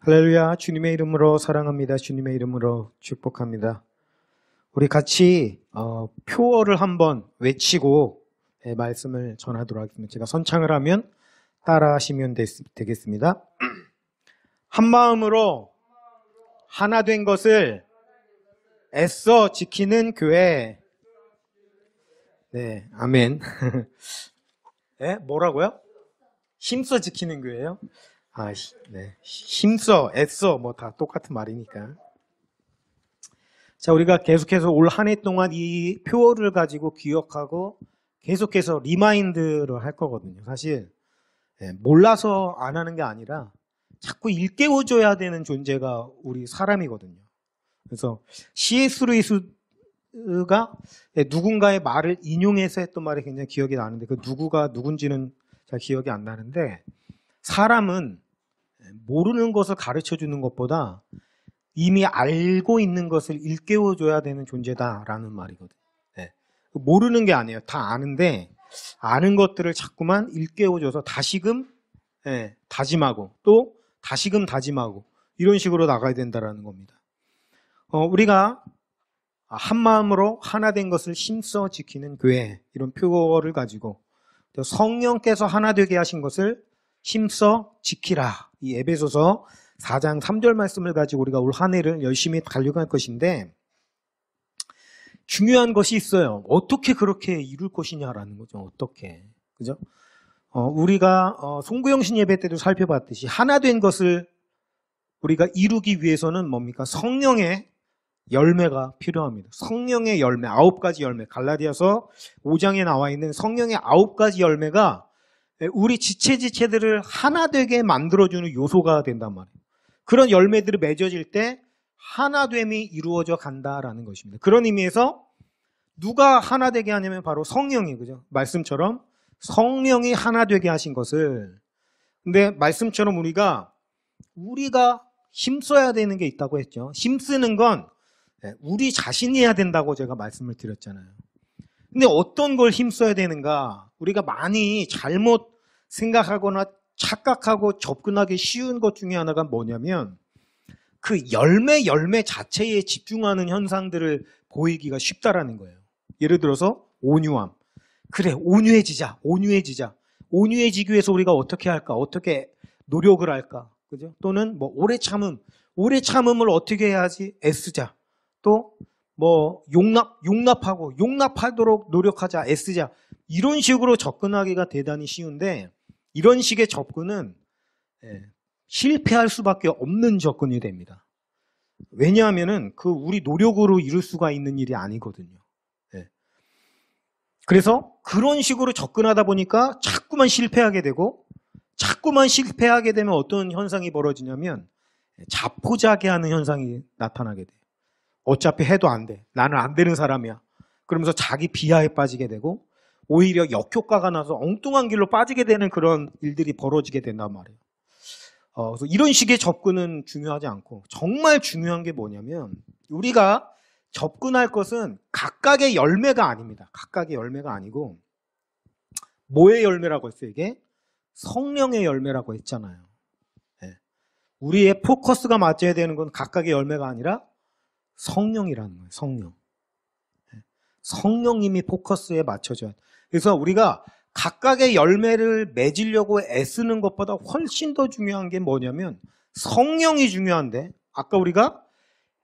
할렐루야. 주님의 이름으로 사랑합니다. 주님의 이름으로 축복합니다. 우리 같이 표어를 한번 외치고 말씀을 전하도록 하겠습니다. 제가 선창을 하면 따라 하시면 되겠습니다. 한 마음으로 하나 된 것을 애써 지키는 교회. 네, 아멘. 네, 뭐라고요? 힘써 지키는 교회요? 네. 힘써, 애써, 뭐 다 똑같은 말이니까. 자, 우리가 계속해서 올 한 해 동안 이 표어를 가지고 기억하고 계속해서 리마인드를 할 거거든요. 사실, 몰라서 안 하는 게 아니라 자꾸 일깨워줘야 되는 존재가 우리 사람이거든요. 그래서 C.S. 루이스가 누군가의 말을 인용해서 했던 말이 굉장히 기억이 나는데 그 누구가 누군지는 잘 기억이 안 나는데 사람은 모르는 것을 가르쳐 주는 것보다 이미 알고 있는 것을 일깨워줘야 되는 존재다라는 말이거든요. 모르는 게 아니에요. 다 아는데 아는 것들을 자꾸만 일깨워줘서 다시금 다짐하고 또 다시금 다짐하고 이런 식으로 나가야 된다라는 겁니다. 우리가 한 마음으로 하나 된 것을 힘써 지키는 교회 이런 표어를 가지고 또 성령께서 하나 되게 하신 것을 힘써 지키라. 이 에베소서 4장 3절 말씀을 가지고 우리가 올 한 해를 열심히 달려갈 것인데 중요한 것이 있어요. 어떻게 그렇게 이룰 것이냐라는 거죠. 어떻게. 그죠? 우리가 송구영신 예배 때도 살펴봤듯이 하나 된 것을 우리가 이루기 위해서는 뭡니까? 성령의 열매가 필요합니다. 성령의 열매, 9가지 열매. 갈라디아서 5장에 나와 있는 성령의 9가지 열매가 우리 지체들을 하나 되게 만들어주는 요소가 된단 말이에요. 그런 열매들이 맺어질 때 하나됨이 이루어져 간다라는 것입니다. 그런 의미에서 누가 하나 되게 하냐면 바로 성령이, 그죠? 말씀처럼 성령이 하나 되게 하신 것을. 근데 말씀처럼 우리가 힘써야 되는 게 있다고 했죠. 힘쓰는 건 우리 자신이 해야 된다고 제가 말씀을 드렸잖아요. 근데 어떤 걸 힘써야 되는가? 우리가 많이 잘못 생각하거나 착각하고 접근하기 쉬운 것 중에 하나가 뭐냐면 그 열매 자체에 집중하는 현상들을 보이기가 쉽다라는 거예요. 예를 들어서 온유함. 그래, 온유해지자. 온유해지기 위해서 우리가 어떻게 할까? 어떻게 노력을 할까? 그죠? 또는 뭐 오래 참음을 어떻게 해야지? 애쓰자. 또 뭐 용납하도록 노력하자, 애쓰자. 이런 식으로 접근하기가 대단히 쉬운데 이런 식의 접근은 실패할 수밖에 없는 접근이 됩니다. 왜냐하면은 그 우리 노력으로 이룰 수가 있는 일이 아니거든요. 그래서 그런 식으로 접근하다 보니까 자꾸만 실패하게 되고 자꾸만 실패하게 되면 어떤 현상이 벌어지냐면 자포자기하는 현상이 나타나게 돼요. 어차피 해도 안 돼. 나는 안 되는 사람이야. 그러면서 자기 비하에 빠지게 되고 오히려 역효과가 나서 엉뚱한 길로 빠지게 되는 그런 일들이 벌어지게 된단 말이에요. 그래서 이런 식의 접근은 중요하지 않고 정말 중요한 게 뭐냐면 우리가 접근할 것은 각각의 열매가 아닙니다. 각각의 열매가 아니고 뭐의 열매라고 했어요? 이게 성령의 열매라고 했잖아요. 우리의 포커스가 맞춰야 되는 건 각각의 열매가 아니라 성령이라는 거예요. 성령님이 포커스에 맞춰줘야 돼요. 그래서 우리가 각각의 열매를 맺으려고 애쓰는 것보다 훨씬 더 중요한 게 뭐냐면 성령이 중요한데 아까 우리가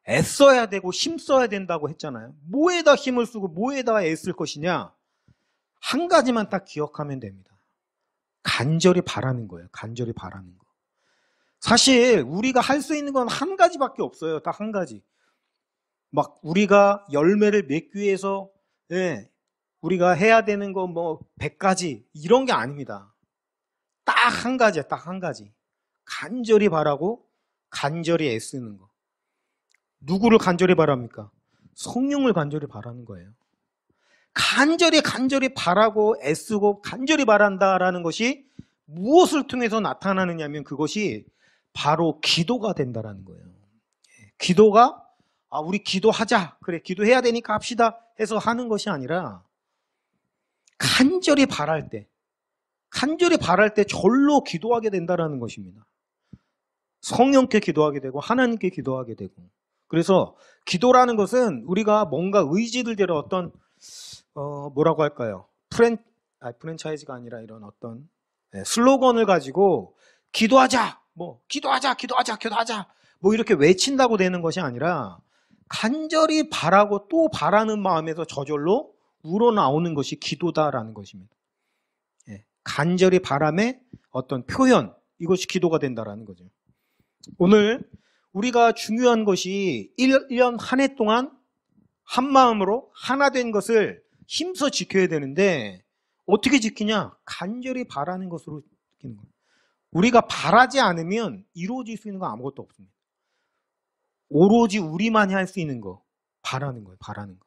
애써야 되고 힘써야 된다고 했잖아요. 뭐에다 힘을 쓰고 뭐에다 애쓸 것이냐? 한 가지만 딱 기억하면 됩니다. 간절히 바라는 거예요. 간절히 바라는 거. 사실 우리가 할 수 있는 건 한 가지밖에 없어요. 딱 한 가지. 막 우리가 열매를 맺기 위해서 우리가 해야 되는 거 뭐 100가지 이런 게 아닙니다. 딱 한 가지야. 딱 한 가지. 간절히 바라고 간절히 애쓰는 거. 누구를 간절히 바랍니까? 성령을 간절히 바라는 거예요. 간절히 바라고 애쓰고 간절히 바란다라는 것이 무엇을 통해서 나타나느냐면 그것이 바로 기도가 된다라는 거예요. 기도가 우리 기도하자. 그래, 기도해야 되니까 합시다. 해서 하는 것이 아니라 간절히 바랄 때 절로 기도하게 된다라는 것입니다. 성령께 기도하게 되고 하나님께 기도하게 되고. 그래서 기도라는 것은 우리가 뭔가 의지를 대로 어떤 뭐라고 할까요? 프랜차이즈가 아니라 이런 어떤 슬로건을 가지고 기도하자, 기도하자, 뭐 이렇게 외친다고 되는 것이 아니라 간절히 바라고 또 바라는 마음에서 저절로 우러나오는 것이 기도다라는 것입니다. 간절히 바람의 어떤 표현, 이것이 기도가 된다라는 거죠. 오늘 우리가 중요한 것이 1년 한 해 동안 한 마음으로 하나 된 것을 힘써 지켜야 되는데 어떻게 지키냐? 간절히 바라는 것으로 지키는 거예요. 우리가 바라지 않으면 이루어질 수 있는 건 아무것도 없습니다. 오로지 우리만이 할 수 있는 거, 바라는 거예요. 바라는 거.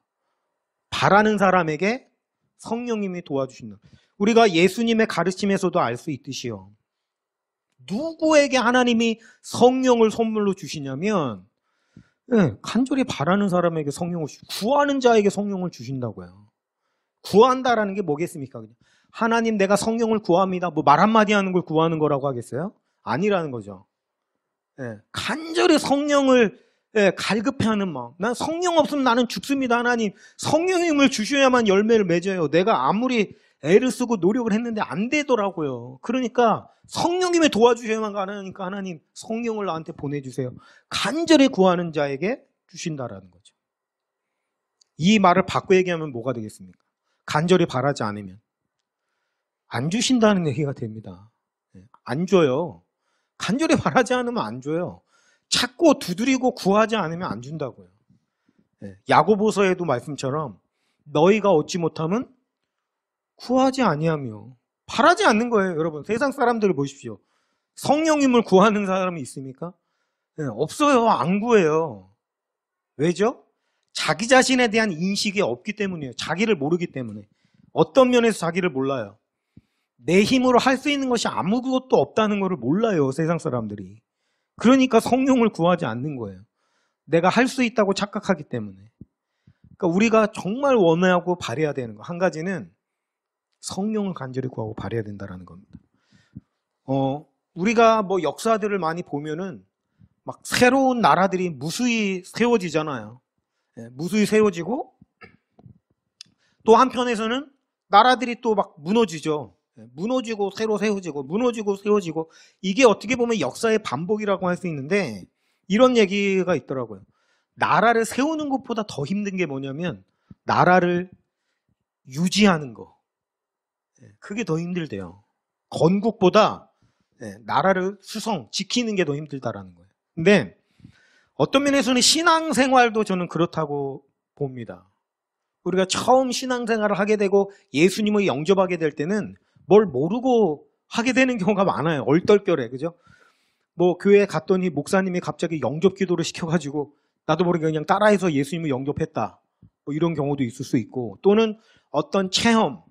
바라는 사람에게 성령님이 도와주신다. 우리가 예수님의 가르침에서도 알 수 있듯이요. 누구에게 하나님이 성령을 선물로 주시냐면 간절히 바라는 사람에게 성령을 구하는 자에게 성령을 주신다고요. 구한다라는 게 뭐겠습니까? 하나님 내가 성령을 구합니다. 뭐 말 한마디 하는 걸 구하는 거라고 하겠어요? 아니라는 거죠. 간절히 성령을 갈급해하는 마음. 난 성령 없으면 나는 죽습니다. 하나님 성령님을 주셔야만 열매를 맺어요. 내가 아무리 애를 쓰고 노력을 했는데 안 되더라고요. 그러니까 성령님이 도와주셔야만 가능하니까 하나님 성령을 나한테 보내주세요. 간절히 구하는 자에게 주신다라는 거죠. 이 말을 바꿔 얘기하면 뭐가 되겠습니까? 간절히 바라지 않으면 안 주신다는 얘기가 됩니다. 안 줘요. 간절히 바라지 않으면 안 줘요. 찾고 두드리고 구하지 않으면 안 준다고요. 야고보서에도 말씀처럼 너희가 얻지 못하면 구하지 아니하며 바라지 않는 거예요. 여러분 세상 사람들을 보십시오. 성령님을 구하는 사람이 있습니까? 없어요. 안 구해요. 왜죠? 자기 자신에 대한 인식이 없기 때문이에요. 자기를 모르기 때문에. 어떤 면에서 자기를 몰라요? 내 힘으로 할 수 있는 것이 아무것도 없다는 것을 몰라요. 세상 사람들이. 그러니까 성령을 구하지 않는 거예요. 내가 할 수 있다고 착각하기 때문에. 그러니까 우리가 정말 원하고 바라야 되는 거 한 가지는 성령을 간절히 구하고 바라야 된다는 겁니다. 우리가 뭐 역사들을 많이 보면은 막 새로운 나라들이 무수히 세워지잖아요. 무수히 세워지고 또 한편에서는 나라들이 또 막 무너지죠. 무너지고 새로 세워지고 무너지고 세워지고 이게 어떻게 보면 역사의 반복이라고 할 수 있는데 이런 얘기가 있더라고요. 나라를 세우는 것보다 더 힘든 게 뭐냐면 나라를 유지하는 거. 그게 더 힘들대요. 건국보다 나라를 지키는 게 더 힘들다라는 거예요. 근데 어떤 면에서는 신앙생활도 저는 그렇다고 봅니다. 우리가 처음 신앙생활을 하게 되고 예수님을 영접하게 될 때는 뭘 모르고 하게 되는 경우가 많아요. 얼떨결에, 그죠? 뭐 교회에 갔더니 목사님이 갑자기 영접 기도를 시켜가지고 나도 모르게 그냥 따라해서 예수님을 영접했다. 뭐 이런 경우도 있을 수 있고 또는 어떤 체험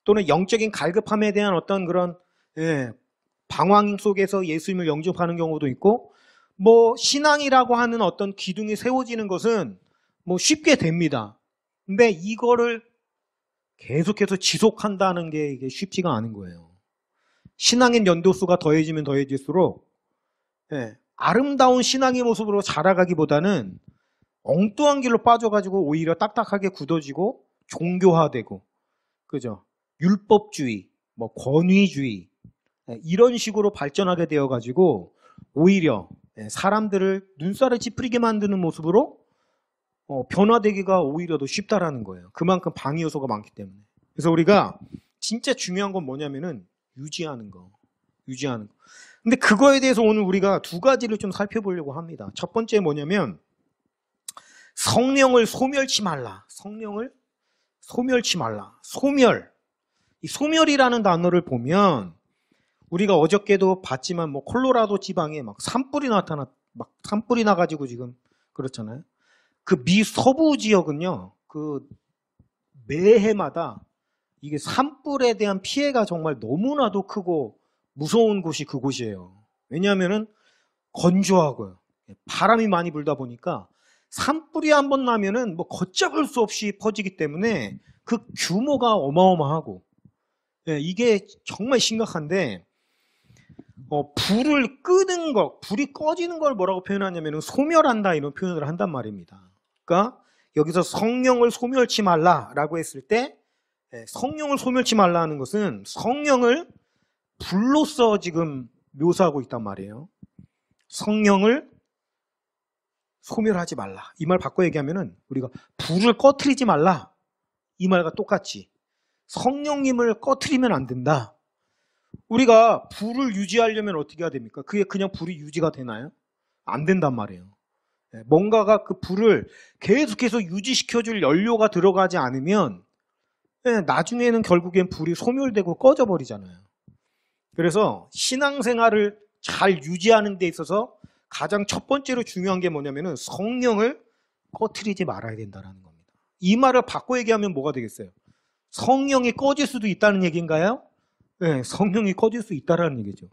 또는 영적인 갈급함에 대한 어떤 그런 방황 속에서 예수님을 영접하는 경우도 있고 뭐 신앙이라고 하는 어떤 기둥이 세워지는 것은 뭐 쉽게 됩니다. 근데 이거를 계속해서 지속한다는 게 이게 쉽지가 않은 거예요. 신앙의 연도수가 더해지면 더해질수록 아름다운 신앙의 모습으로 자라가기보다는 엉뚱한 길로 빠져가지고 오히려 딱딱하게 굳어지고 종교화되고, 그죠? 율법주의, 뭐 권위주의 이런 식으로 발전하게 되어가지고 오히려 사람들을 눈살을 찌푸리게 만드는 모습으로 변화되기가 오히려 더 쉽다라는 거예요. 그만큼 방해 요소가 많기 때문에. 그래서 우리가 진짜 중요한 건 뭐냐면은 유지하는 거. 근데 그거에 대해서 오늘 우리가 두 가지를 좀 살펴보려고 합니다. 첫 번째 뭐냐면 성령을 소멸치 말라. 성령을 소멸치 말라. 이 소멸이라는 단어를 보면 우리가 어저께도 봤지만 뭐 콜로라도 지방에 막 산불이 나가지고 지금 그렇잖아요. 그 미 서부 지역은요, 그 매해마다 이게 산불에 대한 피해가 정말 너무나도 크고 무서운 곳이 그곳이에요. 왜냐하면은 건조하고요. 바람이 많이 불다 보니까 산불이 한번 나면은 뭐 걷잡을 수 없이 퍼지기 때문에 그 규모가 어마어마하고 이게 정말 심각한데 불을 끄는 것, 불이 꺼지는 걸 뭐라고 표현하냐면 소멸한다 이런 표현을 한단 말입니다. 그러니까 여기서 성령을 소멸치 말라라고 했을 때 성령을 소멸치 말라는 것은 성령을 불로서 지금 묘사하고 있단 말이에요. 성령을 소멸하지 말라. 이 말 바꿔 얘기하면은 우리가 불을 꺼트리지 말라. 이 말과 똑같이 성령님을 꺼트리면 안 된다. 우리가 불을 유지하려면 어떻게 해야 됩니까? 그게 그냥 불이 유지가 되나요? 안 된단 말이에요. 뭔가가 그 불을 계속해서 유지시켜줄 연료가 들어가지 않으면 나중에는 결국엔 불이 소멸되고 꺼져버리잖아요. 그래서 신앙생활을 잘 유지하는 데 있어서 가장 첫 번째로 중요한 게 뭐냐면은 성령을 꺼트리지 말아야 된다는 겁니다. 이 말을 바꿔 얘기하면 뭐가 되겠어요? 성령이 꺼질 수도 있다는 얘기인가요? 네, 성령이 꺼질 수 있다는 얘기죠.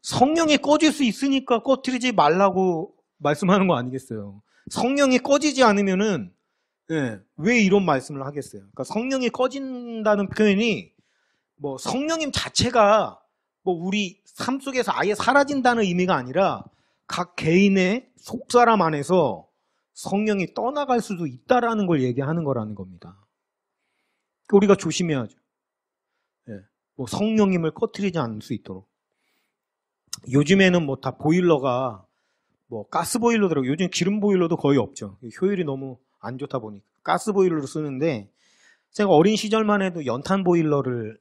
성령이 꺼질 수 있으니까 꺼트리지 말라고 말씀하는 거 아니겠어요? 성령이 꺼지지 않으면은 왜 이런 말씀을 하겠어요? 그러니까 성령이 꺼진다는 표현이 뭐 성령님 자체가 뭐 우리 삶 속에서 아예 사라진다는 의미가 아니라 각 개인의 속사람 안에서 성령이 떠나갈 수도 있다라는 걸 얘기하는 거라는 겁니다. 우리가 조심해야죠. 뭐 성령님을 꺼트리지 않을 수 있도록. 요즘에는 뭐 다 보일러가 뭐 가스 보일러더라고요. 요즘 기름 보일러도 거의 없죠. 효율이 너무 안 좋다 보니까 가스 보일러를 쓰는데 제가 어린 시절만 해도 연탄 보일러를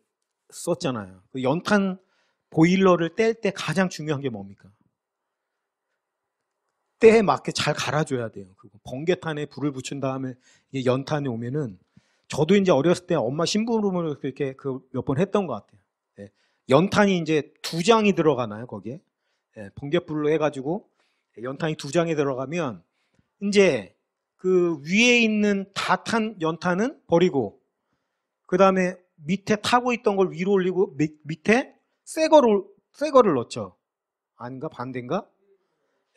썼잖아요. 그 연탄 보일러를 뗄 때 가장 중요한 게 뭡니까? 때에 맞게 잘 갈아줘야 돼요. 그리고 번개탄에 불을 붙인 다음에 이게 연탄이 오면은 저도 이제 어렸을 때 엄마 심부름을 그렇게 몇 번 했던 것 같아요. 연탄이 이제 2장이 들어가나요, 거기에? 번개불로 해가지고 연탄이 2장이 들어가면 이제 그 위에 있는 다 탄 연탄은 버리고 그 다음에 밑에 타고 있던 걸 위로 올리고 밑에 새 거를 넣죠. 아닌가? 반대인가?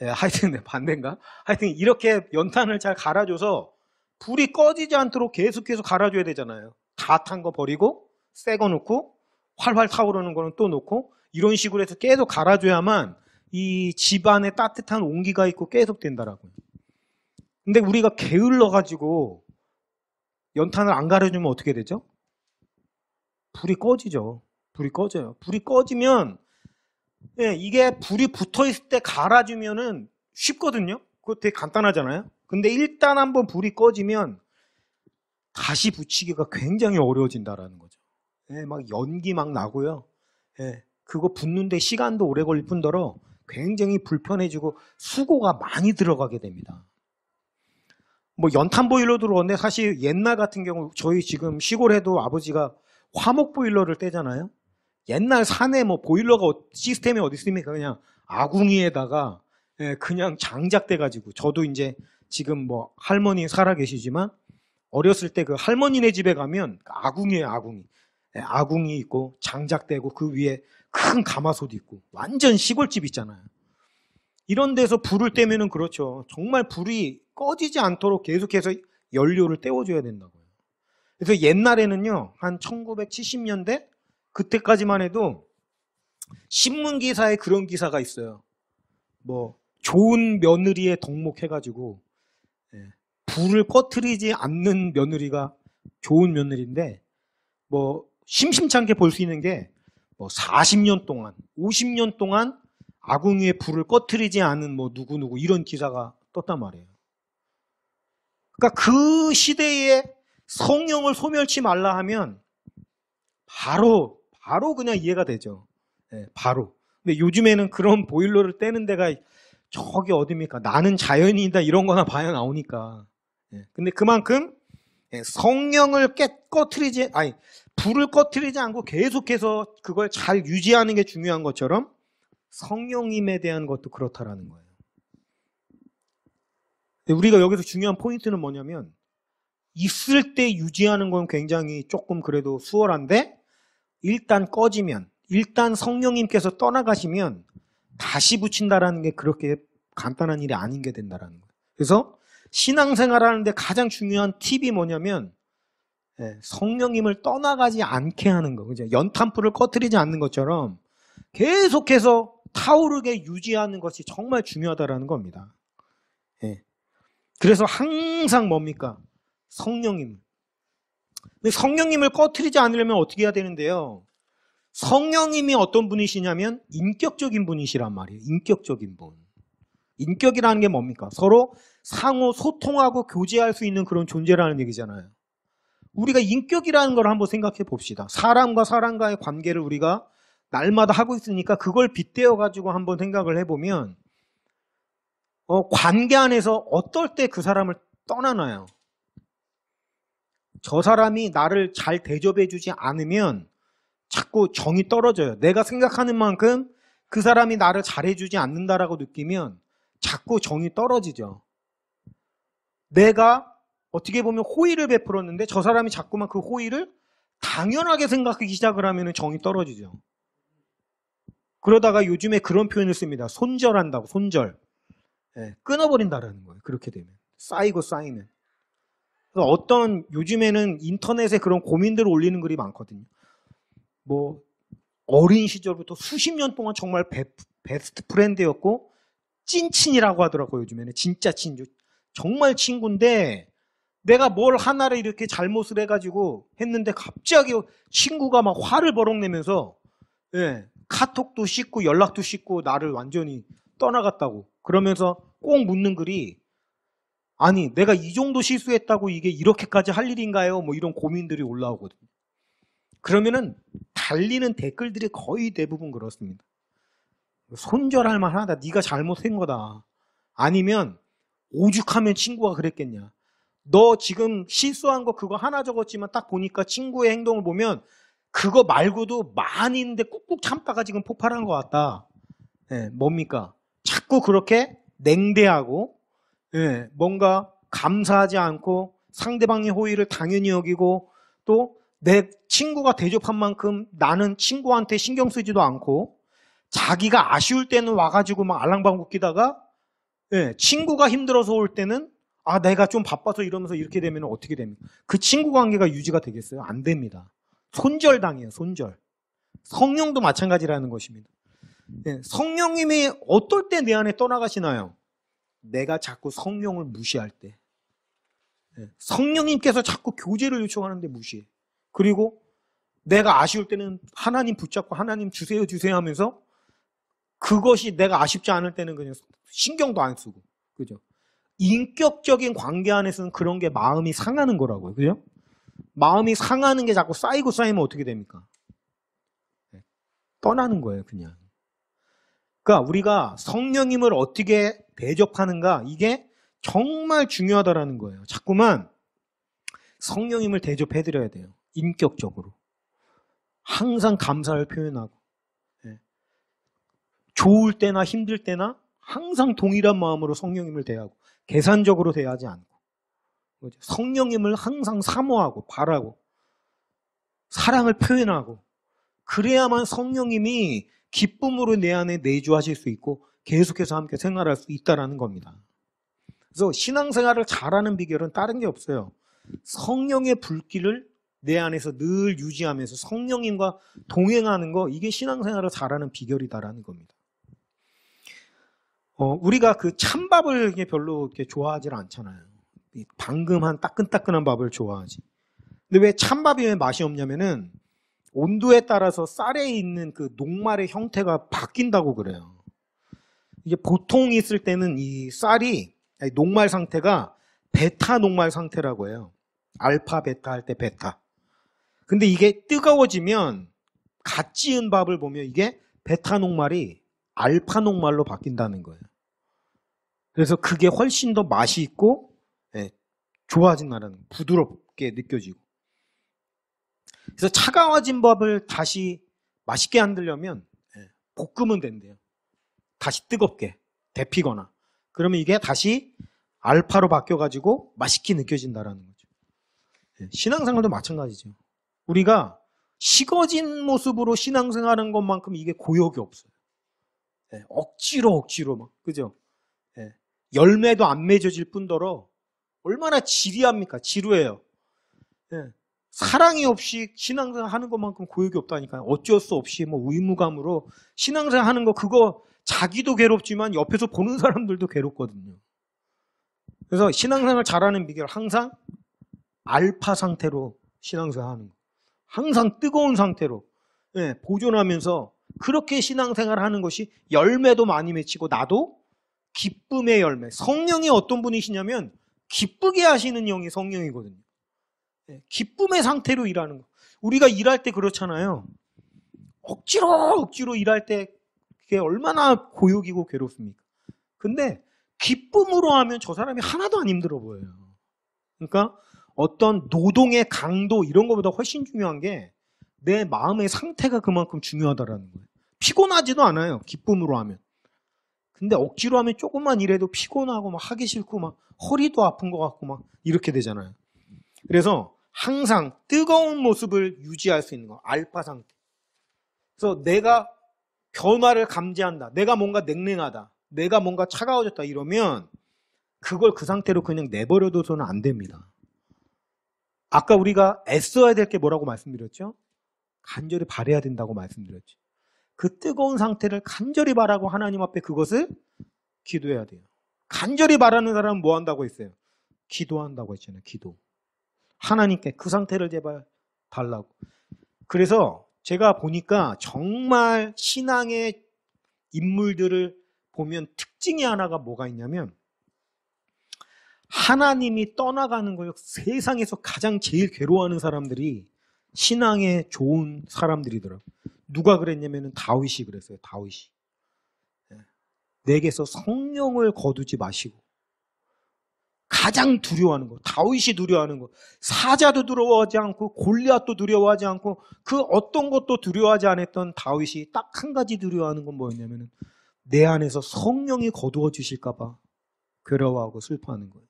하여튼 반대인가? 하여튼 이렇게 연탄을 잘 갈아줘서 불이 꺼지지 않도록 계속해서 갈아줘야 되잖아요. 다 탄 거 버리고 새 거 넣고 활활 타오르는 거는 또 넣고 이런 식으로 해서 계속 갈아줘야만 이 집안에 따뜻한 온기가 있고 계속 된다라고요. 근데 우리가 게을러가지고 연탄을 안 갈아주면 어떻게 되죠? 불이 꺼지죠. 불이 꺼져요. 불이 꺼지면 이게 불이 붙어있을 때 갈아주면은 쉽거든요. 그거 되게 간단하잖아요. 근데 일단 한번 불이 꺼지면 다시 붙이기가 굉장히 어려워진다라는 거죠. 막 연기 막 나고요. 그거 붙는데 시간도 오래 걸릴 뿐더러 굉장히 불편해지고 수고가 많이 들어가게 됩니다. 뭐 연탄 보일러 들어오는데 사실 옛날 같은 경우 저희 지금 시골에도 아버지가 화목 보일러를 떼잖아요. 옛날 산에 뭐 보일러가 시스템이 어디 있습니까? 그냥 아궁이에다가 그냥 장작돼가지고 저도 이제 지금 뭐 할머니 살아 계시지만 어렸을 때 그 할머니네 집에 가면 아궁이에요, 아궁이. 아궁이 있고 장작되고 그 위에 큰 가마솥 있고 완전 시골집 있잖아요. 이런 데서 불을 떼면은 그렇죠. 정말 불이 꺼지지 않도록 계속해서 연료를 떼워줘야 된다고요. 그래서 옛날에는요, 한 1970년대 그때까지만 해도 신문 기사에 그런 기사가 있어요. 뭐 좋은 며느리의 덕목 해가지고 불을 꺼트리지 않는 며느리가 좋은 며느리인데 뭐 심심찮게 볼 수 있는 게 뭐 40년 동안, 50년 동안 아궁이에 불을 꺼트리지 않은 뭐 누구누구 이런 기사가 떴단 말이에요. 그러니까 그 시대에 성령을 소멸치 말라 하면 바로 그냥 이해가 되죠. 바로. 근데 요즘에는 그런 보일러를 떼는 데가 저기 어딥니까? 나는 자연인이다 이런 거나 봐야 나오니까. 근데 그만큼 성령을 불을 꺼트리지 않고 계속해서 그걸 잘 유지하는 게 중요한 것처럼 성령님에 대한 것도 그렇다라는 거예요. 우리가 여기서 중요한 포인트는 뭐냐면 있을 때 유지하는 건 굉장히 조금 그래도 수월한데 일단 꺼지면, 일단 성령님께서 떠나가시면 다시 붙인다라는 게 그렇게 간단한 일이 아닌 게 된다라는 거예요. 그래서 신앙생활 하는데 가장 중요한 팁이 뭐냐면 성령님을 떠나가지 않게 하는 거. 그죠? 연탄불을 꺼트리지 않는 것처럼 계속해서 타오르게 유지하는 것이 정말 중요하다라는 겁니다. 예. 그래서 항상 뭡니까? 성령님. 근데 성령님을 꺼트리지 않으려면 어떻게 해야 되는데요? 성령님이 어떤 분이시냐면 인격적인 분이시란 말이에요. 인격적인 분. 인격이라는 게 뭡니까? 서로 상호 소통하고 교제할 수 있는 그런 존재라는 얘기잖아요. 우리가 인격이라는 걸 한번 생각해 봅시다. 사람과 사람과의 관계를 우리가 날마다 하고 있으니까 그걸 빗대어 가지고 한번 생각을 해보면 관계 안에서 어떨 때 그 사람을 떠나나요? 저 사람이 나를 잘 대접해 주지 않으면 자꾸 정이 떨어져요. 내가 생각하는 만큼 그 사람이 나를 잘해주지 않는다라고 느끼면 자꾸 정이 떨어지죠. 내가 어떻게 보면 호의를 베풀었는데 저 사람이 자꾸만 그 호의를 당연하게 생각하기 시작을 하면 정이 떨어지죠. 그러다가 요즘에 그런 표현을 씁니다. 손절한다고, 손절. 네, 끊어버린다라는 거예요. 그렇게 되면. 쌓이고 쌓이면. 그래서 어떤 요즘에는 인터넷에 그런 고민들을 올리는 글이 많거든요. 뭐 어린 시절부터 수십 년 동안 정말 베스트 프렌드였고 찐친이라고 하더라고요. 요즘에는 진짜 친구. 정말 친구인데 내가 뭘 하나를 이렇게 잘못을 해가지고 했는데 갑자기 친구가 막 화를 버럭내면서 예, 카톡도 씻고 연락도 씻고 나를 완전히 떠나갔다고 그러면서 꼭 묻는 글이 아니 내가 이 정도 실수했다고 이게 이렇게까지 할 일인가요? 뭐 이런 고민들이 올라오거든요. 그러면은 달리는 댓글들이 거의 대부분 그렇습니다. 손절할 만하다. 네가 잘못한 거다. 아니면 오죽하면 친구가 그랬겠냐. 너 지금 실수한 거 그거 하나 적었지만 딱 보니까 친구의 행동을 보면 그거 말고도 많이 있는데 꾹꾹 참다가 지금 폭발한 것 같다. 예, 뭡니까? 자꾸 그렇게 냉대하고 예, 뭔가 감사하지 않고 상대방의 호의를 당연히 여기고 또 내 친구가 대접한 만큼 나는 친구한테 신경 쓰지도 않고 자기가 아쉬울 때는 와가지고 막 알랑방구 끼다가 예, 친구가 힘들어서 올 때는 아 내가 좀 바빠서 이러면서 이렇게 되면 어떻게 됩니까? 그 친구 관계가 유지가 되겠어요? 안 됩니다. 손절당해요. 손절. 성령도 마찬가지라는 것입니다. 예, 성령님이 어떨 때 내 안에 떠나가시나요? 내가 자꾸 성령을 무시할 때. 예, 성령님께서 자꾸 교제를 요청하는데 무시해. 그리고 내가 아쉬울 때는 하나님 붙잡고 하나님 주세요 주세요 하면서 그것이 내가 아쉽지 않을 때는 그냥 신경도 안 쓰고. 그죠? 인격적인 관계 안에서는 그런 게 마음이 상하는 거라고요. 그죠? 마음이 상하는 게 자꾸 쌓이고 쌓이면 어떻게 됩니까? 떠나는 거예요, 그냥. 그러니까 우리가 성령님을 어떻게 대접하는가 이게 정말 중요하다라는 거예요. 자꾸만 성령님을 대접해드려야 돼요. 인격적으로. 항상 감사를 표현하고 좋을 때나 힘들 때나 항상 동일한 마음으로 성령님을 대하고 계산적으로 대하지 않고 성령님을 항상 사모하고 바라고 사랑을 표현하고 그래야만 성령님이 기쁨으로 내 안에 내주하실 수 있고 계속해서 함께 생활할 수 있다는 겁니다. 그래서 신앙생활을 잘하는 비결은 다른 게 없어요. 성령의 불길을 내 안에서 늘 유지하면서 성령님과 동행하는 거 이게 신앙생활을 잘하는 비결이다라는 겁니다. 우리가 그 찬밥을 별로 이렇게 좋아하지 않잖아요. 방금 한 따끈따끈한 밥을 좋아하지. 근데 왜 찬밥이 왜 맛이 없냐면은 온도에 따라서 쌀에 있는 그 녹말의 형태가 바뀐다고 그래요. 이게 보통 있을 때는 이 쌀이 녹말 상태가 베타 녹말 상태라고 해요. 알파 베타 할 때 베타. 근데 이게 뜨거워지면 갓 지은 밥을 보면 이게 베타 녹말이 알파 녹말로 바뀐다는 거예요. 그래서 그게 훨씬 더 맛이 있고 좋아진다는 부드럽게 느껴지고. 그래서 차가워진 밥을 다시 맛있게 만들려면 볶으면 된대요. 다시 뜨겁게 데피거나. 그러면 이게 다시 알파로 바뀌어가지고 맛있게 느껴진다라는 거죠. 신앙생활도 마찬가지죠. 우리가 식어진 모습으로 신앙생활하는 것만큼 이게 고역이 없어요. 억지로 막 그죠? 열매도 안 맺어질 뿐더러 얼마나 지리합니까? 지루해요. 사랑이 없이 신앙생활 하는 것만큼 고역이 없다니까요. 어쩔 수 없이 뭐 의무감으로 신앙생활 하는 거 그거 자기도 괴롭지만 옆에서 보는 사람들도 괴롭거든요. 그래서 신앙생활 잘하는 비결 항상 알파 상태로 신앙생활 하는 거. 항상 뜨거운 상태로 보존하면서 그렇게 신앙생활 하는 것이 열매도 많이 맺히고 나도 기쁨의 열매. 성령이 어떤 분이시냐면 기쁘게 하시는 영이 성령이거든요. 기쁨의 상태로 일하는 거. 우리가 일할 때 그렇잖아요. 억지로 일할 때 그게 얼마나 고역이고 괴롭습니까? 근데 기쁨으로 하면 저 사람이 하나도 안 힘들어 보여요. 그러니까 어떤 노동의 강도 이런 것보다 훨씬 중요한 게 내 마음의 상태가 그만큼 중요하다라는 거예요. 피곤하지도 않아요. 기쁨으로 하면. 근데 억지로 하면 조금만 일해도 피곤하고 막 하기 싫고 막 허리도 아픈 것 같고 막 이렇게 되잖아요. 그래서 항상 뜨거운 모습을 유지할 수 있는 거. 알파 상태. 그래서 내가 변화를 감지한다. 내가 뭔가 냉랭하다. 내가 뭔가 차가워졌다 이러면 그걸 그 상태로 그냥 내버려둬서는 안 됩니다. 아까 우리가 애써야 될 게 뭐라고 말씀드렸죠? 간절히 바라야 된다고 말씀드렸죠. 그 뜨거운 상태를 간절히 바라고 하나님 앞에 그것을 기도해야 돼요. 간절히 바라는 사람은 뭐 한다고 했어요? 기도한다고 했잖아요. 기도. 하나님께 그 상태를 제발 달라고. 그래서 제가 보니까 정말 신앙의 인물들을 보면 특징이 하나가 뭐가 있냐면 하나님이 떠나가는 걸 세상에서 가장 제일 괴로워하는 사람들이 신앙에 좋은 사람들이더라고요. 누가 그랬냐면 다윗이 그랬어요. 다윗이. 내게서 성령을 거두지 마시고 가장 두려워하는 거. 다윗이 두려워하는 거. 사자도 두려워하지 않고 골리앗도 두려워하지 않고 그 어떤 것도 두려워하지 않았던 다윗이 딱 한 가지 두려워하는 건 뭐였냐면 내 안에서 성령이 거두어 주실까 봐 괴로워하고 슬퍼하는 거예요.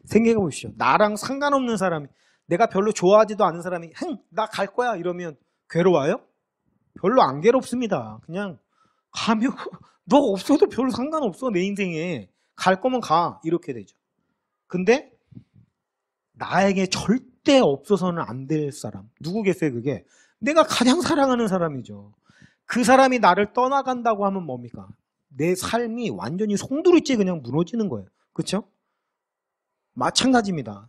생각해 보십시오. 나랑 상관없는 사람이 내가 별로 좋아하지도 않은 사람이 나 갈 거야 이러면 괴로워요? 별로 안 괴롭습니다. 그냥 가면 너 없어도 별로 상관없어 내 인생에. 갈 거면 가 이렇게 되죠. 근데 나에게 절대 없어서는 안 될 사람 누구겠어요? 그게 내가 가장 사랑하는 사람이죠. 그 사람이 나를 떠나간다고 하면 뭡니까? 내 삶이 완전히 송두리째 그냥 무너지는 거예요. 그렇죠? 마찬가지입니다.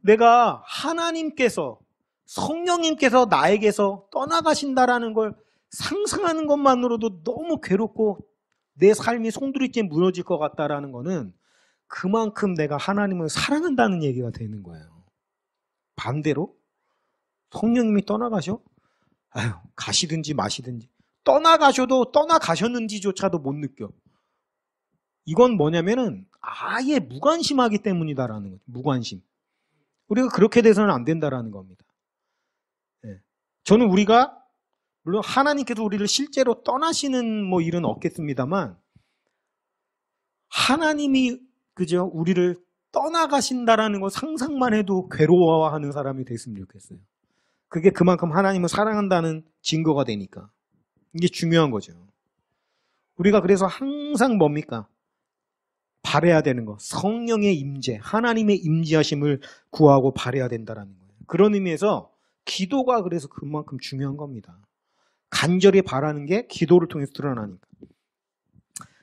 내가 하나님께서 성령님께서 나에게서 떠나가신다라는 걸 상상하는 것만으로도 너무 괴롭고 내 삶이 송두리째 무너질 것 같다라는 거는 그만큼 내가 하나님을 사랑한다는 얘기가 되는 거예요. 반대로 성령님이 떠나가셔? 아유, 가시든지 마시든지. 떠나가셔도 떠나가셨는지조차도 못 느껴. 이건 뭐냐면은 아예 무관심하기 때문이다라는 거죠. 무관심. 우리가 그렇게 돼서는 안 된다라는 겁니다. 저는 우리가 물론 하나님께서 우리를 실제로 떠나시는 뭐 일은 없겠습니다만 하나님이 그죠? 우리를 떠나가신다라는 거 상상만 해도 괴로워하는 사람이 됐으면 좋겠어요. 그게 그만큼 하나님을 사랑한다는 증거가 되니까. 이게 중요한 거죠. 우리가 그래서 항상 뭡니까? 바라야 되는 거. 성령의 임재, 하나님의 임재하심을 구하고 바라야 된다라는 거예요. 그런 의미에서 기도가 그래서 그만큼 중요한 겁니다. 간절히 바라는 게 기도를 통해서 드러나니까.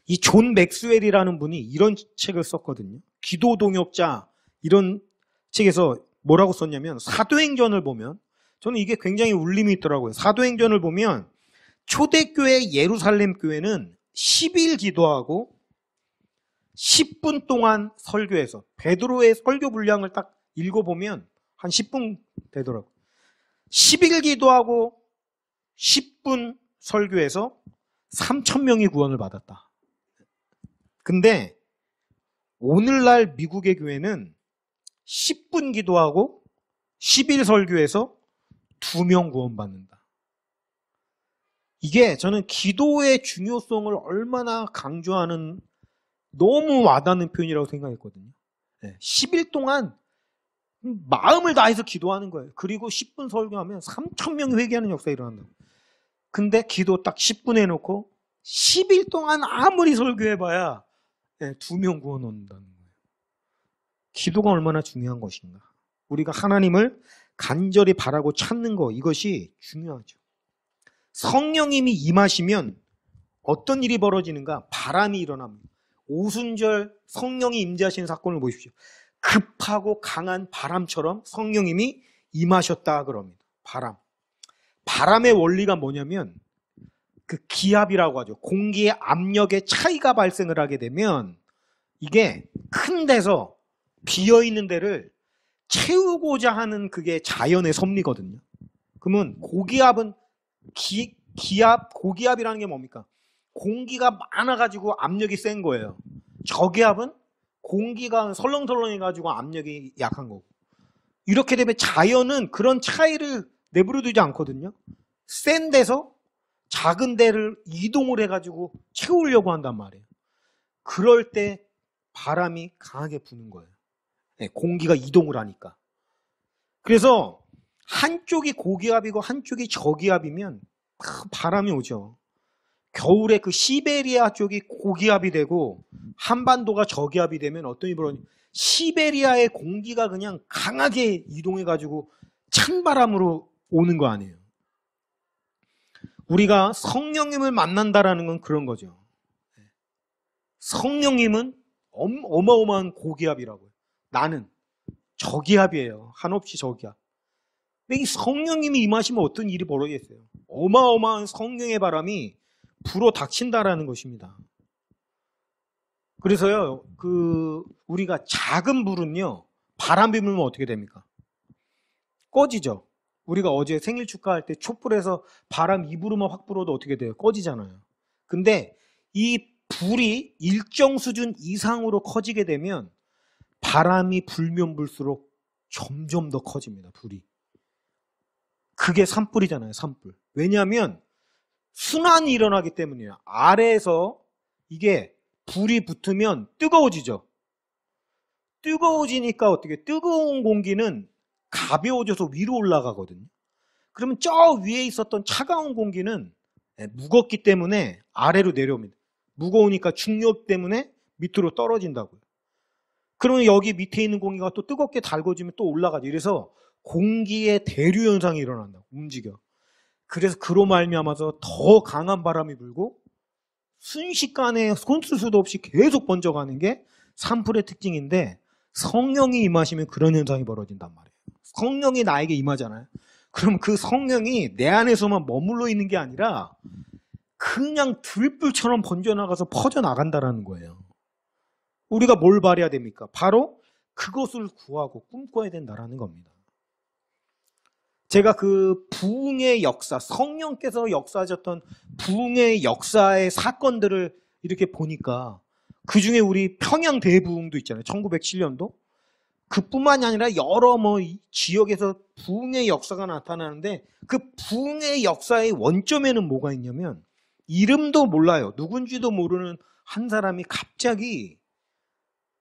이 존 맥스웰이라는 분이 이런 책을 썼거든요. 기도 동역자 이런 책에서 뭐라고 썼냐면 사도행전을 보면 저는 이게 굉장히 울림이 있더라고요. 사도행전을 보면 초대교회 예루살렘 교회는 10일 기도하고 10분 동안 설교해서 베드로의 설교 분량을 딱 읽어보면 한 10분 되더라고요. 10일 기도하고 10분 설교해서 3,000명이 구원을 받았다. 근데 오늘날 미국의 교회는 10분 기도하고 10일 설교해서 2명 구원받는다. 이게 저는 기도의 중요성을 얼마나 강조하는 너무 와닿는 표현이라고 생각했거든요. 10일 동안 마음을 다해서 기도하는 거예요. 그리고 10분 설교하면 3,000명이 회개하는 역사가 일어난다. 근데 기도 딱 10분 해놓고 10일 동안 아무리 설교해봐야 2명 구원 얻는다는 거예요. 기도가 얼마나 중요한 것인가. 우리가 하나님을 간절히 바라고 찾는 거, 이것이 중요하죠. 성령님이 임하시면 어떤 일이 벌어지는가? 바람이 일어납니다. 오순절 성령이 임재하시는 사건을 보십시오. 급하고 강한 바람처럼 성령님이 임하셨다 그럽니다. 바람의 원리가 뭐냐면 그 기압이라고 하죠. 공기의 압력의 차이가 발생을 하게 되면 이게 큰 데서 비어있는 데를 채우고자 하는 그게 자연의 섭리거든요. 그러면 고기압은 고기압이라는 게 뭡니까? 공기가 많아가지고 압력이 센 거예요. 저기압은 공기가 설렁설렁해가지고 압력이 약한 거고. 이렇게 되면 자연은 그런 차이를 내버려두지 않거든요. 센 데서 작은 데를 이동을 해가지고 채우려고 한단 말이에요. 그럴 때 바람이 강하게 부는 거예요. 공기가 이동을 하니까. 그래서 한쪽이 고기압이고 한쪽이 저기압이면 바람이 오죠. 겨울에 그 시베리아 쪽이 고기압이 되고 한반도가 저기압이 되면 어떤 일이 벌어지냐. 시베리아의 공기가 그냥 강하게 이동해가지고 찬바람으로 오는 거 아니에요. 우리가 성령님을 만난다라는 건 그런 거죠. 성령님은 어마어마한 고기압이라고요. 나는 저기압이에요. 한없이 저기압. 근데 이 성령님이 임하시면 어떤 일이 벌어지겠어요? 어마어마한 성령의 바람이 불어 닥친다라는 것입니다. 그래서요, 우리가 작은 불은요, 바람이 불면 어떻게 됩니까? 꺼지죠. 우리가 어제 생일 축하할 때 촛불에서 바람 입으로만 확 불어도 어떻게 돼요? 꺼지잖아요. 근데 이 불이 일정 수준 이상으로 커지게 되면 바람이 불면 불수록 점점 더 커집니다, 불이. 그게 산불이잖아요, 산불. 왜냐하면 순환이 일어나기 때문이에요. 아래에서 이게 불이 붙으면 뜨거워지죠. 뜨거워지니까 어떻게, 뜨거운 공기는 가벼워져서 위로 올라가거든요. 그러면 저 위에 있었던 차가운 공기는 무겁기 때문에 아래로 내려옵니다. 무거우니까 중력 때문에 밑으로 떨어진다고요. 그러면 여기 밑에 있는 공기가 또 뜨겁게 달궈지면 또 올라가죠. 이래서 공기의 대류 현상이 일어난다고, 움직여. 그래서 그로 말미암아서 더 강한 바람이 불고 순식간에 손 쓸 수도 없이 계속 번져가는 게 산불의 특징인데, 성령이 임하시면 그런 현상이 벌어진단 말이에요. 성령이 나에게 임하잖아요. 그럼 그 성령이 내 안에서만 머물러 있는 게 아니라 그냥 들불처럼 번져나가서 퍼져나간다라는 거예요. 우리가 뭘 바라야 됩니까? 바로 그것을 구하고 꿈꿔야 된다라는 겁니다. 제가 그 부흥의 역사, 성령께서 역사하셨던 부흥의 역사의 사건들을 이렇게 보니까 그 중에 우리 평양 대부흥도 있잖아요. 1907년도. 그뿐만이 아니라 여러 지역에서 부흥의 역사가 나타나는데 그 부흥의 역사의 원점에는 뭐가 있냐면 이름도 몰라요. 누군지도 모르는 한 사람이 갑자기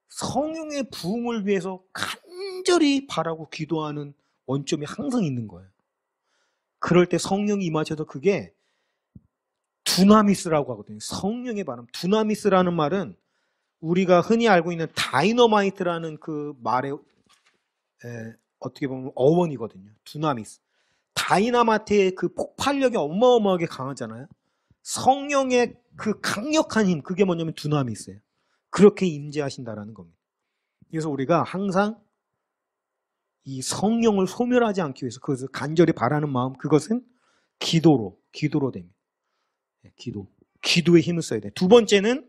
성령의 부흥을 위해서 간절히 바라고 기도하는 원점이 항상 있는 거예요. 그럴 때 성령이 임하셔서 그게 두나미스라고 하거든요. 성령의 바람. 두나미스라는 말은 우리가 흔히 알고 있는 다이너마이트라는 그 말의 어떻게 보면 어원이거든요. 두나미스. 다이너마이트의 그 폭발력이 어마어마하게 강하잖아요. 성령의 그 강력한 힘, 그게 뭐냐면 두나미스예요. 그렇게 임재하신다라는 겁니다. 그래서 우리가 항상 이 성령을 소멸하지 않기 위해서 그것을 간절히 바라는 마음, 그것은 기도로 됩니다. 기도에 힘을 써야 돼요. 두 번째는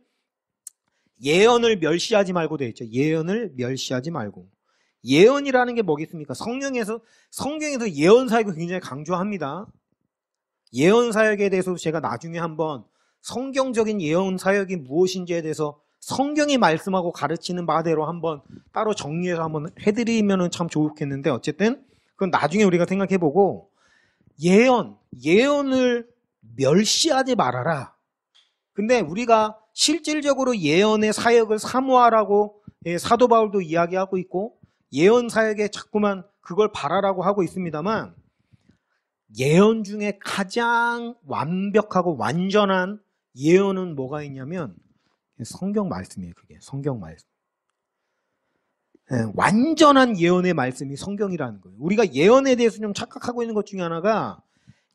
예언을 멸시하지 말고 되어 있죠. 예언을 멸시하지 말고. 예언이라는 게 뭐겠습니까? 성경에서 예언 사역을 굉장히 강조합니다. 예언 사역에 대해서 제가 나중에 한번 성경적인 예언 사역이 무엇인지에 대해서 성경이 말씀하고 가르치는 바대로 한번 따로 정리해서 한번 해드리면 참 좋겠는데, 어쨌든 그건 나중에 우리가 생각해보고, 예언을 멸시하지 말아라. 근데 우리가 실질적으로 예언의 사역을 사모하라고 사도 바울도 이야기하고 있고, 예언 사역에 자꾸만 그걸 바라라고 하고 있습니다만, 예언 중에 가장 완벽하고 완전한 예언은 뭐가 있냐면 성경 말씀이에요. 그게 성경 말씀. 완전한 예언의 말씀이 성경이라는 거예요. 우리가 예언에 대해서 좀 착각하고 있는 것 중에 하나가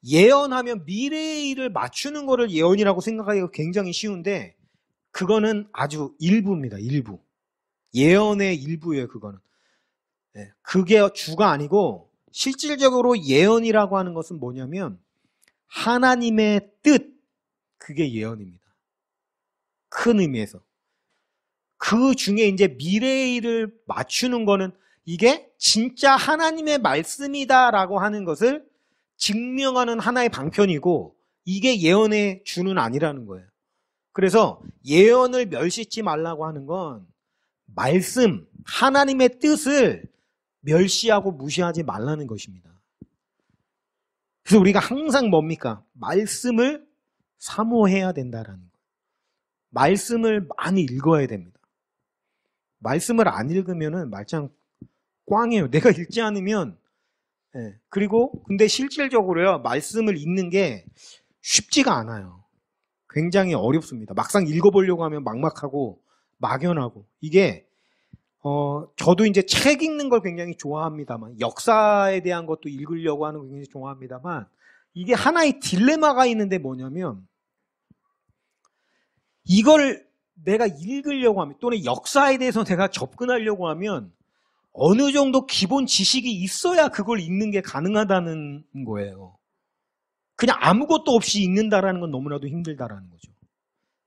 예언하면 미래의 일을 맞추는 거를 예언이라고 생각하기가 굉장히 쉬운데 그거는 아주 일부입니다. 일부. 예언의 일부예요. 그거는. 그게 주가 아니고 실질적으로 예언이라고 하는 것은 뭐냐면 하나님의 뜻, 그게 예언입니다. 큰 의미에서. 그 중에 이제 미래의 일을 맞추는 거는 이게 진짜 하나님의 말씀이다라고 하는 것을 증명하는 하나의 방편이고 이게 예언의 주는 아니라는 거예요. 그래서 예언을 멸시치 말라고 하는 건 말씀, 하나님의 뜻을 멸시하고 무시하지 말라는 것입니다. 그래서 우리가 항상 뭡니까? 말씀을 사모해야 된다라는 거예요. 말씀을 많이 읽어야 됩니다. 말씀을 안 읽으면은 말짱 꽝이에요. 내가 읽지 않으면 그리고 근데 실질적으로요 말씀을 읽는 게 쉽지가 않아요. 굉장히 어렵습니다. 막상 읽어보려고 하면 막막하고 막연하고 이게 저도 이제 책 읽는 걸 굉장히 좋아합니다만 역사에 대한 것도 읽으려고 하는 걸 굉장히 좋아합니다만 이게 하나의 딜레마가 있는데 뭐냐면 이걸 내가 읽으려고 하면 또는 역사에 대해서 내가 접근하려고 하면 어느 정도 기본 지식이 있어야 그걸 읽는 게 가능하다는 거예요. 그냥 아무것도 없이 읽는다라는 건 너무나도 힘들다라는 거죠.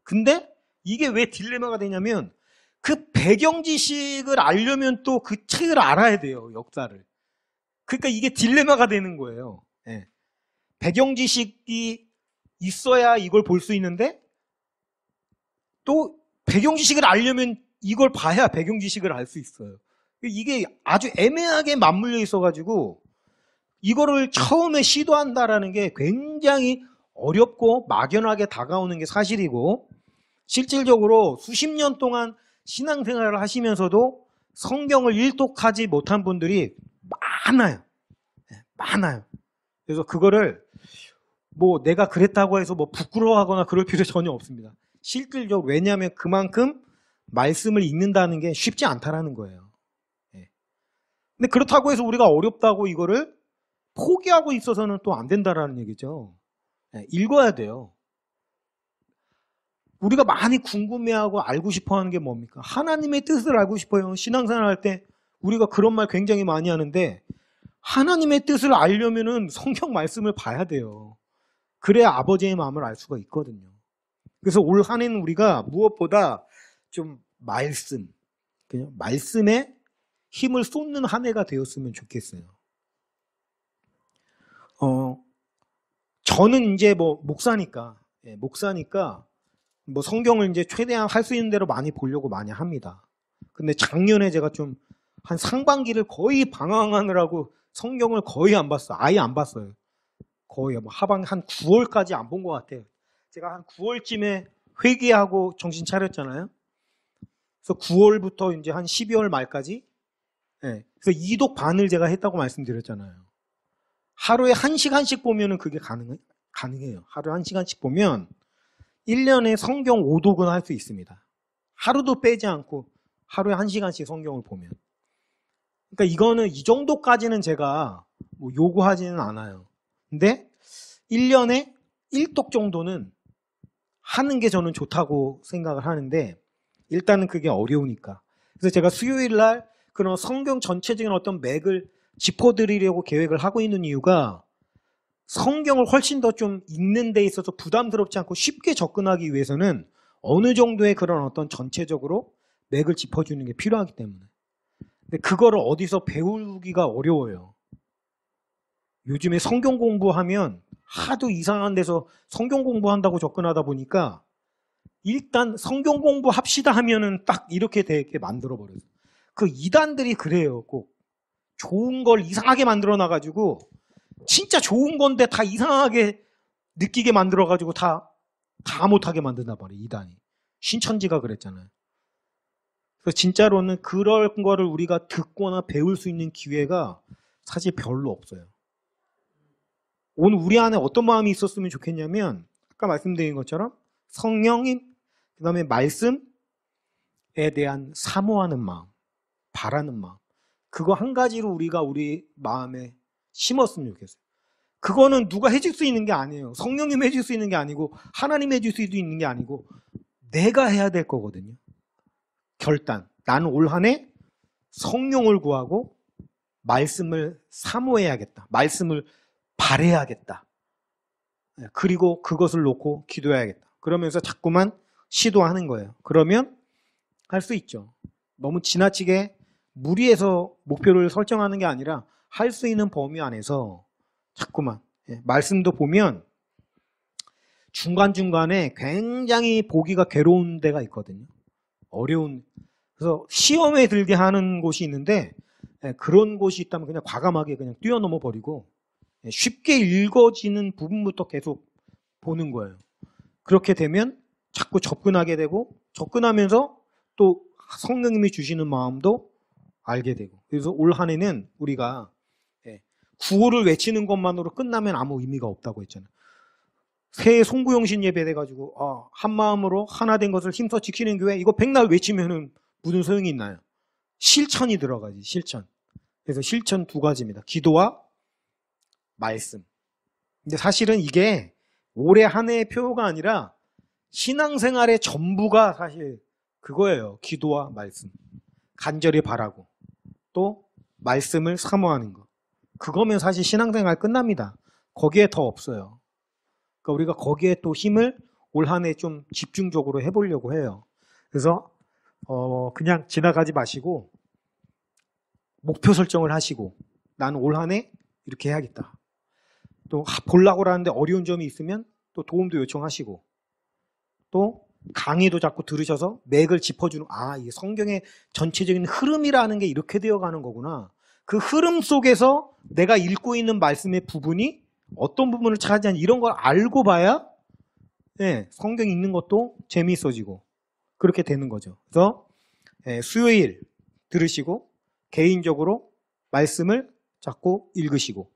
근데 이게 왜 딜레마가 되냐면 그 배경 지식을 알려면 또 그 책을 알아야 돼요. 역사를. 그러니까 이게 딜레마가 되는 거예요. 배경 지식이 있어야 이걸 볼 수 있는데 또 배경 지식을 알려면 이걸 봐야 배경 지식을 알 수 있어요. 이게 아주 애매하게 맞물려 있어가지고 이거를 처음에 시도한다라는 게 굉장히 어렵고 막연하게 다가오는 게 사실이고 실질적으로 수십 년 동안 신앙생활을 하시면서도 성경을 일독하지 못한 분들이 많아요. 많아요. 그래서 그거를 뭐 내가 그랬다고 해서 뭐 부끄러워하거나 그럴 필요 전혀 없습니다. 실질적으로 왜냐하면 그만큼 말씀을 읽는다는 게 쉽지 않다라는 거예요. 근데 그렇다고 해서 우리가 어렵다고 이거를 포기하고 있어서는 또 안 된다라는 얘기죠. 읽어야 돼요. 우리가 많이 궁금해하고 알고 싶어하는 게 뭡니까? 하나님의 뜻을 알고 싶어요. 신앙생활 할 때 우리가 그런 말 굉장히 많이 하는데 하나님의 뜻을 알려면은 성경 말씀을 봐야 돼요. 그래야 아버지의 마음을 알 수가 있거든요. 그래서 올 한 해는 우리가 무엇보다 좀 그냥 말씀에 힘을 쏟는 한 해가 되었으면 좋겠어요. 저는 이제 뭐 목사니까 뭐 성경을 이제 최대한 할 수 있는 대로 많이 보려고 많이 합니다. 근데 작년에 제가 좀 한 상반기를 거의 방황하느라고 성경을 거의 안 봤어요. 아예 안 봤어요. 거의 뭐 하반 한 9월까지 안 본 것 같아요. 제가 한 9월쯤에 회개하고 정신 차렸잖아요. 그래서 9월부터 이제 한 12월 말까지 그래서 이독 반을 제가 했다고 말씀드렸잖아요. 하루에 1시간씩 보면은 그게 가능해요. 하루에 1시간씩 보면 1년에 성경 5독은 할 수 있습니다. 하루도 빼지 않고 하루에 1시간씩 성경을 보면. 그러니까 이거는 이 정도까지는 제가 뭐 요구하지는 않아요. 근데 1년에 1독 정도는 하는 게 저는 좋다고 생각을 하는데 일단은 그게 어려우니까. 그래서 제가 수요일 날 그런 성경 전체적인 어떤 맥을 짚어드리려고 계획을 하고 있는 이유가 성경을 훨씬 더 좀 읽는 데 있어서 부담스럽지 않고 쉽게 접근하기 위해서는 어느 정도의 그런 어떤 전체적으로 맥을 짚어주는 게 필요하기 때문에. 근데 그거를 어디서 배우기가 어려워요. 요즘에 성경 공부하면 하도 이상한 데서 성경 공부한다고 접근하다 보니까 일단 성경 공부합시다 하면은 딱 이렇게 되게 만들어버려요. 그 이단들이 그래요. 꼭 좋은 걸 이상하게 만들어놔가지고 진짜 좋은 건데 다 이상하게 느끼게 만들어가지고 다 못하게 만드나 봐요. 이단이. 신천지가 그랬잖아요. 그래서 진짜로는 그런 거를 우리가 듣거나 배울 수 있는 기회가 사실 별로 없어요. 오늘 우리 안에 어떤 마음이 있었으면 좋겠냐면 아까 말씀드린 것처럼 성령님, 그 다음에 말씀에 대한 사모하는 마음, 바라는 마음. 그거 한 가지로 우리가 우리 마음에 심었으면 좋겠어요. 그거는 누가 해줄 수 있는 게 아니에요. 성령님 해줄 수 있는 게 아니고 하나님 해줄 수 있는 게 아니고 내가 해야 될 거거든요. 결단. 나는 올 한 해 성령을 구하고 말씀을 사모해야겠다. 말씀을 바라야겠다. 그리고 그것을 놓고 기도해야겠다. 그러면서 자꾸만 시도하는 거예요. 그러면 할 수 있죠. 너무 지나치게 무리해서 목표를 설정하는 게 아니라 할 수 있는 범위 안에서 자꾸만. 말씀도 보면 중간중간에 굉장히 보기가 괴로운 데가 있거든요. 어려운. 그래서 시험에 들게 하는 곳이 있는데 그런 곳이 있다면 그냥 과감하게 그냥 뛰어넘어 버리고 쉽게 읽어지는 부분부터 계속 보는 거예요. 그렇게 되면 자꾸 접근하게 되고 접근하면서 또 성령님이 주시는 마음도 알게 되고. 그래서 올 한 해는 우리가 구호를 외치는 것만으로 끝나면 아무 의미가 없다고 했잖아요. 새해 송구영신 예배 돼가지고 한 마음으로 하나 된 것을 힘써 지키는 교회, 이거 백날 외치면은 무슨 소용이 있나요? 실천이 들어가지. 실천. 그래서 실천 두 가지입니다. 기도와 말씀. 근데 사실은 이게 올해 한 해의 표가 아니라 신앙생활의 전부가 사실 그거예요. 기도와 말씀. 간절히 바라고 또 말씀을 사모하는 거. 그거면 사실 신앙생활 끝납니다. 거기에 더 없어요. 그러니까 우리가 거기에 또 힘을 올 한 해 좀 집중적으로 해보려고 해요. 그래서 그냥 지나가지 마시고 목표 설정을 하시고 나는 올 한 해 이렇게 해야겠다. 또 보려고 하는데 어려운 점이 있으면 또 도움도 요청하시고 또 강의도 자꾸 들으셔서 맥을 짚어주는 이게 성경의 전체적인 흐름이라는 게 이렇게 되어가는 거구나. 그 흐름 속에서 내가 읽고 있는 말씀의 부분이 어떤 부분을 차지하는 이런 걸 알고 봐야 성경 읽는 것도 재미있어지고 그렇게 되는 거죠. 그래서 수요일 들으시고 개인적으로 말씀을 자꾸 읽으시고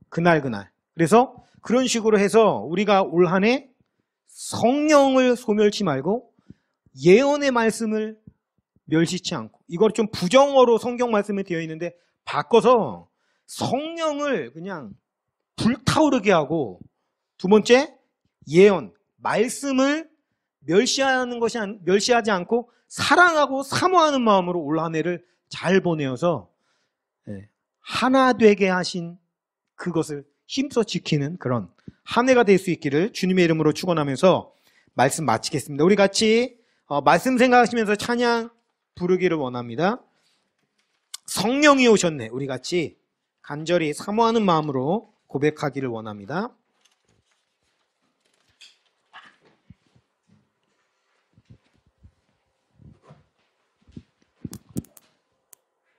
그날 그래서 그런 식으로 해서 우리가 올 한 해 성령을 소멸치 말고 예언의 말씀을 멸시치 않고, 이걸 좀 부정어로 성경 말씀에 되어 있는데 바꿔서 성령을 그냥 불타오르게 하고, 두 번째 예언, 말씀을 멸시하지 않고 사랑하고 사모하는 마음으로 올 한 해를 잘 보내어서 하나 되게 하신 그것을 힘써 지키는 그런 한 해가 될 수 있기를 주님의 이름으로 축원하면서 말씀 마치겠습니다. 우리 같이 말씀 생각하시면서 찬양 부르기를 원합니다. 성령이 오셨네. 우리 같이 간절히 사모하는 마음으로 고백하기를 원합니다.